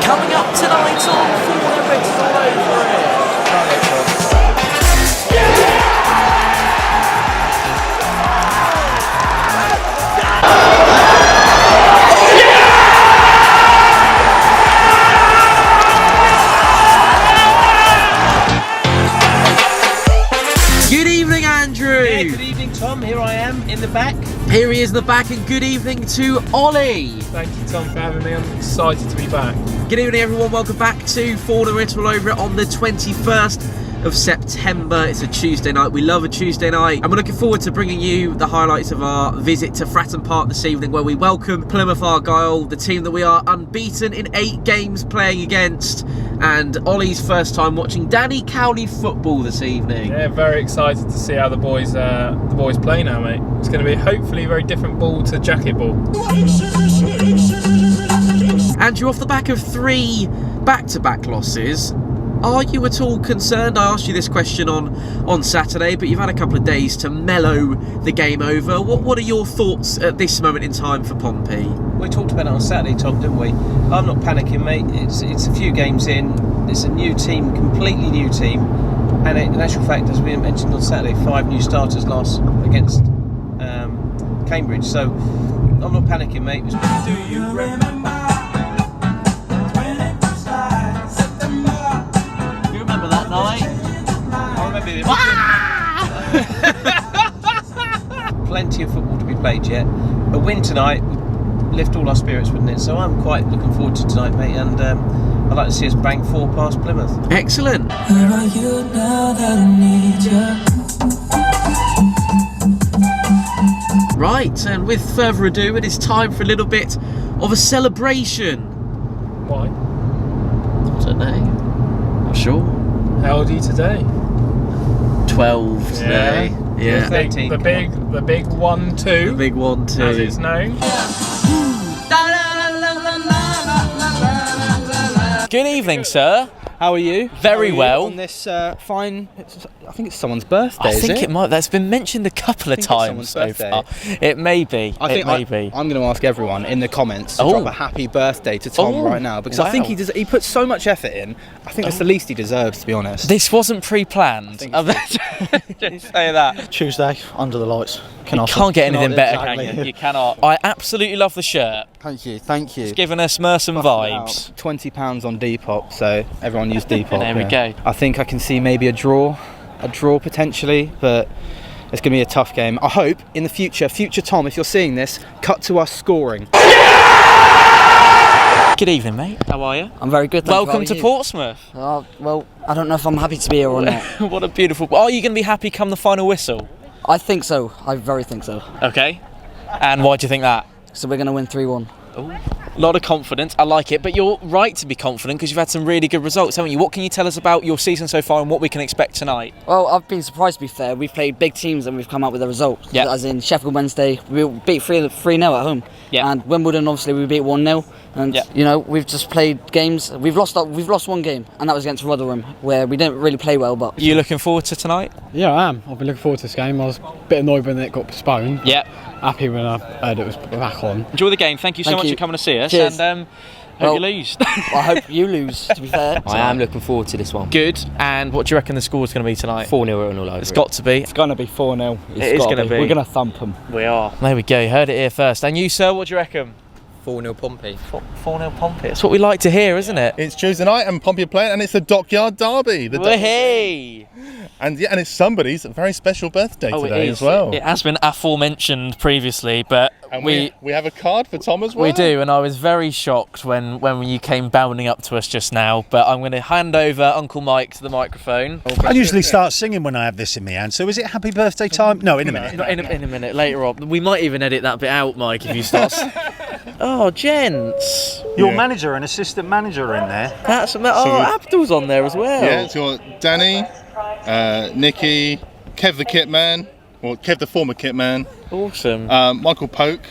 Coming up tonight on Fournilwrittenalloverit. Good evening, Andrew. Yeah, good evening, Tom. Here I am in the back. Here he is in the back, and good evening to Ollie. Thank you, Tom, for having me. I'm excited to be back. Good evening, everyone. Welcome back to Fournilwrittenalloverit on the 21st of September. It's a Tuesday night. We love a Tuesday night, and we're looking forward to bringing you the highlights of our visit to Fratton Park this evening, where we welcome Plymouth Argyle, the team that we are unbeaten in 8 games playing against, and Ollie's first time watching Danny Cowley football this evening. Yeah, very excited to see how the boys play now, mate. It's going to be hopefully a very different ball to jacket ball. Andrew, off the back of 3 back-to-back losses, are you at all concerned? I asked you this question on Saturday, but you've had a couple of days to mellow the game over. What are your thoughts at this moment in time for Pompey? We talked about it on Saturday, Tom, didn't we? I'm not panicking, mate. It's a few games in. It's a new team, completely new team. And in actual fact, as we mentioned on Saturday, 5 new starters last against Cambridge. So I'm not panicking, mate. Do you remember? Plenty of football to be played yet. A win tonight would lift all our spirits, wouldn't it? So I'm quite looking forward to tonight, mate, and I'd like to see us bang 4 past Plymouth. Excellent. Where are you now that I need you? Right, and with further ado, it is time for a little bit of a celebration. Why? I don't know. Not sure. How old are you today? 12 today. Yeah. 13, The big 1-2. The big 1-2. As it's known. Good evening, sir. How are you? Very How are you well. on this fine, I think it's someone's birthday, I think it might. That's been mentioned a couple of think it's times so someone's far. It may be. I'm going to ask everyone in the comments to Oh. drop a happy birthday to Tom right now, because I think wow. he puts so much effort in. I think that's the least he deserves, to be honest. This wasn't pre-planned. Just say that. Tuesday, under the lights. You can't get anything better, can you? You cannot. I absolutely love the shirt. Thank you, thank you. It's giving us Merson vibes. £20 on Depop, so everyone use Depop. There we go. I think I can see maybe a draw potentially, but it's going to be a tough game. I hope in the future Tom, if you're seeing this, cut to us scoring. Good evening, mate. How are you? I'm very good, thank you. Welcome to Portsmouth. Well, I don't know if I'm happy to be here or not. What a beautiful... Are you going to be happy come the final whistle? I think so. I very think so. Okay. And why do you think that? So we're going to win 3-1. A lot of confidence. I like it. But you're right to be confident because you've had some really good results, haven't you? What can you tell us about your season so far and what we can expect tonight? Well, I've been surprised, to be fair. We've played big teams and we've come out with a result. Yeah. As in Sheffield Wednesday, we beat 3-0 at home. Yeah. And Wimbledon, obviously, we beat 1-0. And, you know, we've just played games. We've lost 1 game, and that was against Rotherham, where we didn't really play well. But You looking forward to tonight? Yeah, I am. I've been looking forward to this game. I was a bit annoyed when it got postponed. Yeah. Happy when I heard it was back on. Enjoy the game. Thank you so Thank much you. for coming to see us. Cheers. And hope you lose. I hope you lose, to be fair. I am looking forward to this one. Good. And what do you reckon the score's going to be tonight? 4-0 It's got to be. It's going to be 4-0. It is going to be. We're going to thump them. We are. There we go. You heard it here first. And you, sir, what do you reckon? 4-0 Pompey. 4-0 Pompey. That's what we like to hear, isn't it? It's Tuesday night and Pompey are playing, and it's the Dockyard Derby. Hey! And it's somebody's very special birthday today it as well. It has been aforementioned previously, but And we have a card for Tom as well. We do, and I was very shocked when you came bounding up to us just now. But I'm going to hand over Uncle Mike to the microphone. I usually start singing when I have this in my hand. So is it happy birthday time? No, in a minute. In a minute, later on. We might even edit that bit out, Mike, if you start. Oh, gents. Your manager and assistant manager are in there. Abdul's on there as well. Yeah, it's your Danny, Nicky, Kev the Kit Man, or Kev the former Kit Man. Awesome. Michael Polk,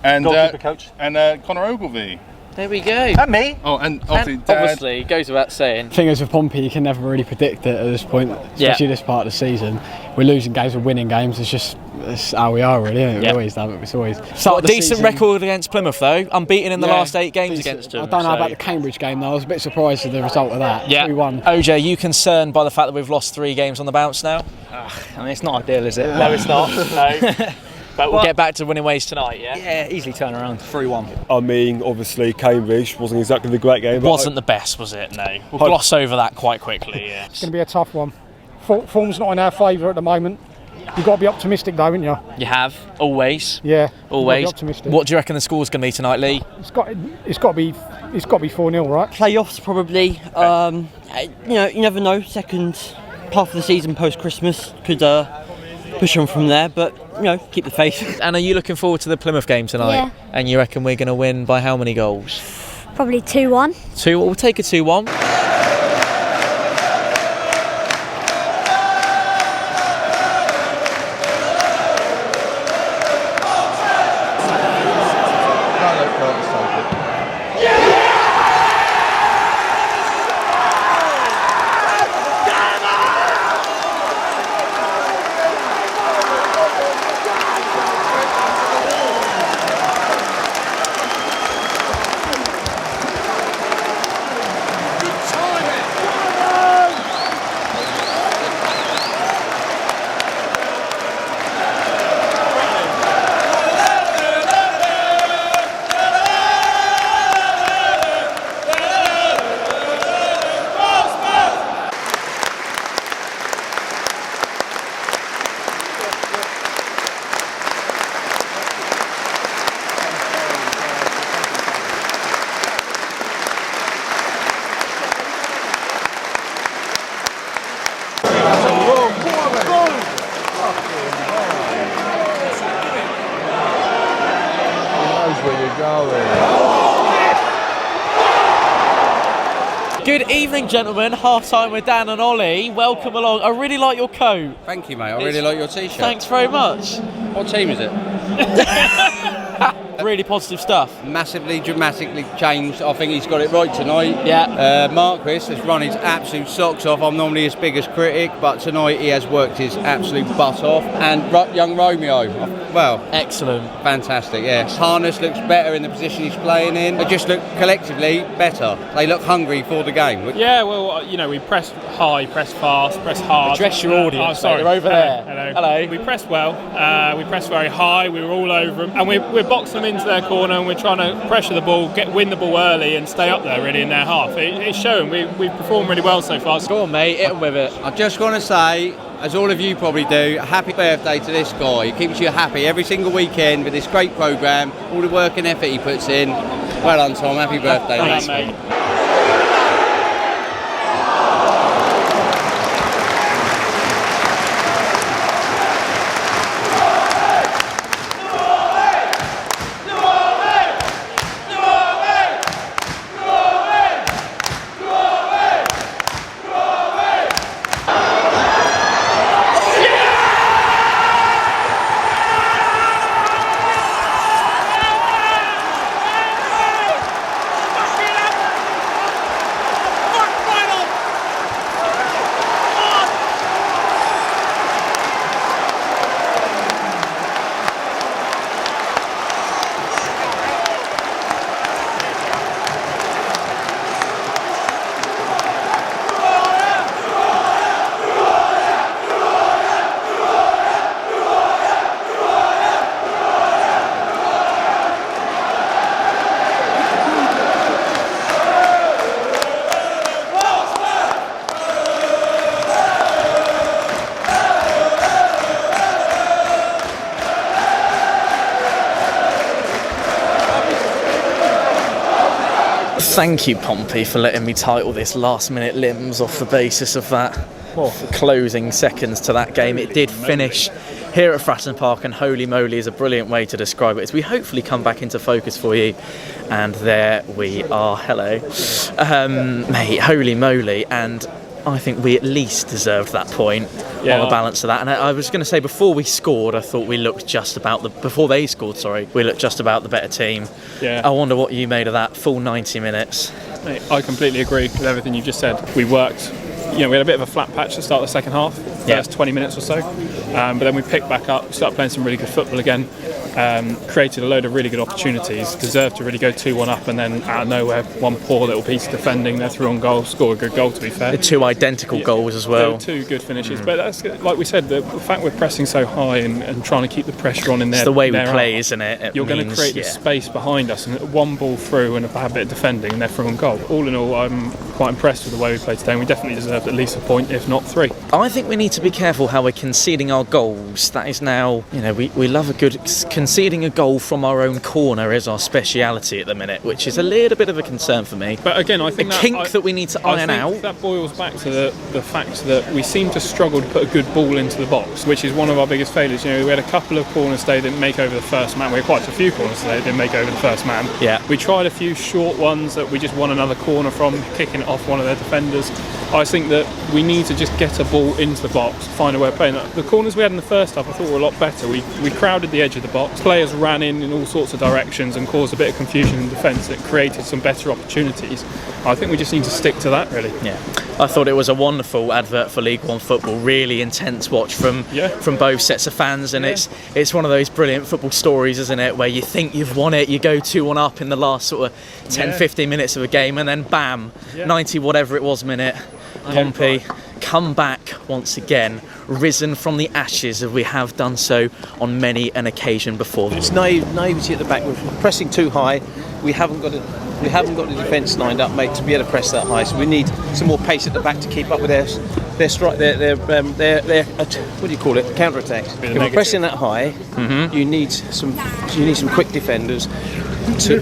and Goalkeeper coach. and Connor Ogilvie. There we go. And me. Oh, and obviously, Dad. Obviously, it goes without saying. Thing is with Pompey, you can never really predict it at this point, especially this part of the season. We're losing games, we're winning games. It's how we are, really, isn't it? We always have it. It's always A decent record against Plymouth, though. Unbeaten in the last 8 games against them. I don't know about the Cambridge game, though. I was a bit surprised at the result of that. Yeah. 3-1. OJ, are you concerned by the fact that we've lost 3 games on the bounce now? I mean, it's not ideal, is it? No, it's not. No. But we'll get back to winning ways tonight, yeah? Yeah, easily turn around. 3-1. I mean, obviously, Cambridge wasn't exactly the great game. Wasn't the best, was it? No. We'll gloss over that quite quickly, yeah. It's going to be a tough one. Form's not in our favour at the moment. You've got to be optimistic, though, haven't you? You have, always. Yeah. Always. Be optimistic. What do you reckon the score's going to be tonight, Lee? It's got to be 4-0, right? Playoffs probably. You never know. Second half of the season post Christmas could push on from there, but keep the faith. And are you looking forward to the Plymouth game tonight? Yeah. And you reckon we're going to win by how many goals? Probably 2-1. 2. We'll take a 2-1. Good evening, gentlemen. Half time with Dan and Ollie. Welcome along. I really like your coat. Thank you, mate. I really like your t-shirt. Thanks very much. What team is it? Really positive stuff. Massively, dramatically changed. I think he's got it right tonight. Yeah. Marquis has run his absolute socks off. I'm normally his biggest critic, but tonight he has worked his absolute butt off. And young Romeo, well, excellent. Fantastic, yeah. Harness looks better in the position he's playing in. They just look collectively better. They look hungry for the game. Yeah, well, we pressed high, pressed fast, pressed hard. Address your audience. Sorry, they're over there. Hello. We pressed well. We pressed very high. We were all over them, and we're boxing them into their corner, and we're trying to pressure the ball, win the ball early, and stay up there really in their half. It's showing. We've performed really well so far. Go on, mate. Hit 'em with it. I just want to say, as all of you probably do, a happy birthday to this guy. He keeps you happy every single weekend with this great programme, all the work and effort he puts in. Well done, Tom. Happy birthday, Thanks, mate. Thank you, Pompey, for letting me title this last-minute limbs off the basis of that closing seconds to that game. It did finish here at Fratton Park, and holy moly is a brilliant way to describe it. As we hopefully come back into focus for you, and there we are. Hello, mate. Holy moly! And I think we at least deserved that point on the balance of that. And I was going to say, before we scored, I thought we looked just about before they scored, sorry, we looked just about the better team. Yeah. I wonder what you made of that full 90 minutes. Mate, I completely agree with everything you've just said. We worked, we had a bit of a flat patch to start the second half, first 20 minutes or so, but then we picked back up, started playing some really good football again, created a load of really good opportunities, deserved to really go 2-1 up, and then out of nowhere, one poor little piece of defending, they're through on goal, score a good goal, to be fair. The two identical goals as well. Two good finishes, but that's, like we said, the fact we're pressing so high and trying to keep the pressure on in there. It's the way we play, isn't it? You're going to create this space behind us, and one ball through and a bad bit of defending, and they're through on goal. All in all, I'm quite impressed with the way we played today, and we definitely deserved at least a point, if not 3. I think we need to be careful how we're conceding our goals. That is now, we love a good conceding a goal from our own corner is our speciality at the minute, which is a little bit of a concern for me. But again, I think that we need to iron out. That boils back to the fact that we seem to struggle to put a good ball into the box, which is one of our biggest failures. We had a couple of corners today that didn't make over the first man. We had quite a few corners today that didn't make over the first man. Yeah. We tried a few short ones that we just won another corner from, kicking it off one of their defenders. I think that we need to just get a ball into the box, find a way of playing. The corners we had in the first half I thought were a lot better. We crowded the edge of the box. Players ran in all sorts of directions and caused a bit of confusion in defence that created some better opportunities. I think we just need to stick to that, really. Yeah. I thought it was a wonderful advert for League One football. Really intense watch from both sets of fans, and it's one of those brilliant football stories, isn't it, where you think you've won it, you go 2-1 up in the last sort of 10-15 minutes of a game, and then bam, 90 whatever it was minute, Pompey come back once again, risen from the ashes as we have done so on many an occasion before. It's naivety at the back. We're pressing too high. We haven't got the defence lined up, mate, to be able to press that high. So we need some more pace at the back to keep up with their strike, their what do you call it? Counter attacks. If we're pressing that high, you need some quick defenders to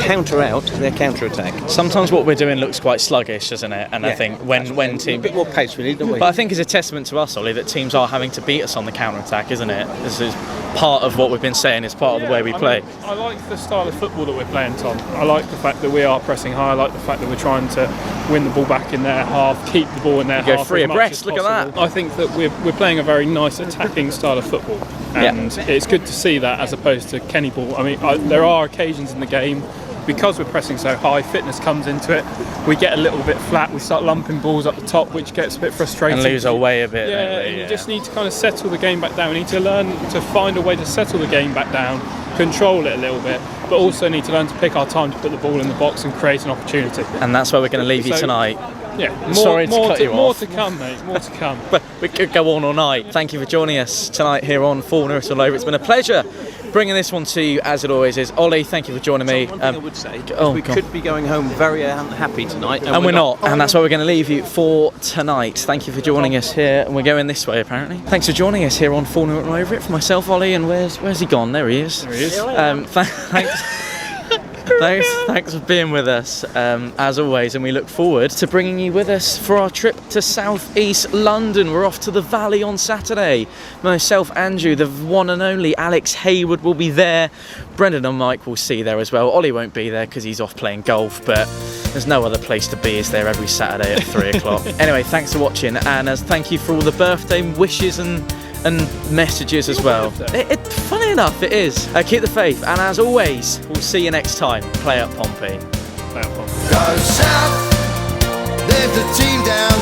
counter out their counter attack. Sometimes what we're doing looks quite sluggish, doesn't it? And I think when teams a bit more pace, really, don't we? But I think it's a testament to us, Ollie, that teams are having to beat us on the counter attack, isn't it? This is part of what we've been saying. It's part of the way we play. I like the style of football that we're playing, Tom. I like the fact that we are pressing high. I like the fact that we're trying to win the ball back in their half, keep the ball in their half. Go free abreast. Look at that. I think that we're playing a very nice attacking style of football, and it's good to see that as opposed to Kenny ball. I mean, there are occasions in the game, because we're pressing so high, fitness comes into it, we get a little bit flat, we start lumping balls up the top, which gets a bit frustrating. And lose our way a bit. You just need to kind of settle the game back down. We need to learn to find a way to settle the game back down, control it a little bit, but also need to learn to pick our time to put the ball in the box and create an opportunity. And that's where we're going to leave you tonight. Yeah, sorry to cut you off. More to come, mate. More to come. But we could go on all night. Thank you for joining us tonight here on Fournilwrittenalloverit. It's been a pleasure bringing this one to you, as it always is. Ollie, thank you for joining me. One thing I would say, we could be going home very unhappy tonight. And we're not. And that's why we're going to leave you for tonight. Thank you for joining us here. And we're going this way, apparently. Thanks for joining us here on Fournilwrittenalloverit. For myself, Ollie, and where's he gone? There he is. There he is. Thanks. Thanks for being with us, as always, and we look forward to bringing you with us for our trip to South East London. We're off to the Valley on Saturday. Myself, Andrew, the one and only Alex Hayward will be there. Brendan and Mike will see there as well. Ollie won't be there because he's off playing golf, but there's no other place to be, is there, every Saturday at 3 o'clock. Anyway, thanks for watching, and thank you for all the birthday wishes and messages as well. Funny enough, it is. Keep the faith, and as always, we'll see you next time. Play up Pompey. Play up Pompey. Go south, there's the team down.